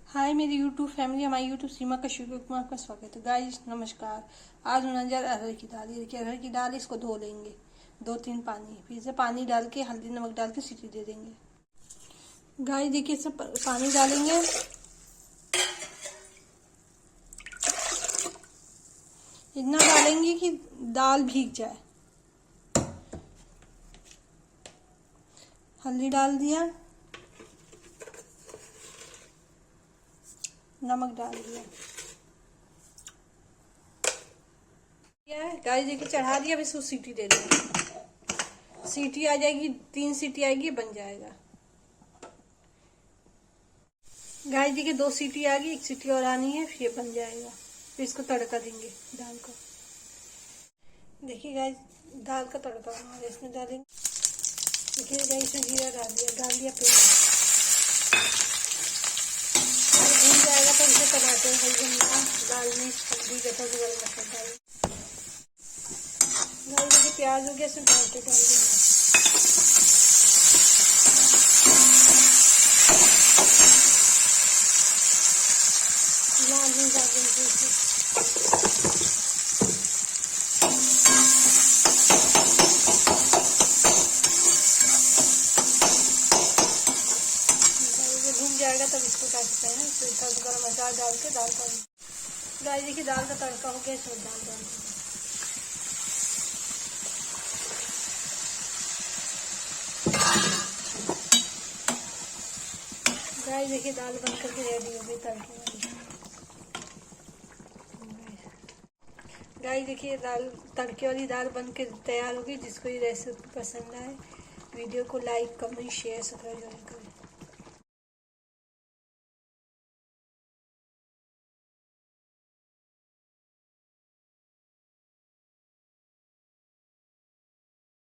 हाय मेरी YouTube family, हमारी YouTube सीमा कश्यप में आपका स्वागत है। गाइस नमस्कार। आज बनाने जा रहे अरहर की दाल। ये देखिए अरहर की दाल, इसको धो लेंगे 2-3 पानी, फिर इसे पानी डाल के हल्दी नमक डाल के सीटी दे देंगे। गाइस देखिए इसे पानी डालेंगे, इतना डालेंगे कि दाल भीग जाए। हल्दी डाल दिया, नमक डाल दिया। गाइस देखिए चढ़ा दिया, अब इसको सीटी दे देंगे। सीटी आ जाएगी, 3 सीटी आएगी, बन जाएगा। गाइस देखिए 2 सीटी आ गई, 1 सीटी और आनी है, फिर ये बन जाएगा। फिर इसको तड़का देंगे दाल को। देखिए गाइस दाल का तड़का बना है, इसमें डालेंगे। देखिए गाइस इसमें जीरा डाल दिया प्याज। भून जाएगा तो इसमें टमाटर, हल्दी, नमक, दाल मिर्च, हल्दी, गरम मसाला डालेंगे। गाइस देखिए प्याज हो गया, इसमें टमाटर डाल देंगे। लाल मिर्च डाल देंगे। भून जाएगा तब इसको क्या करते हैं, फिर गरम मसाला डाल के दाल का। गाइस देखिए दाल का तड़का हो गया, इसमें दाल डाल देंगे। गाइस देखिए दाल बन करके रेडी हो गई तड़के वाली। गाइस देखिए दाल, तड़के वाली दाल बन के तैयार हो गई। जिसको ये रेसिपी पसंद आए वीडियो को लाइक कमेंट शेयर सब्सक्राइब करें।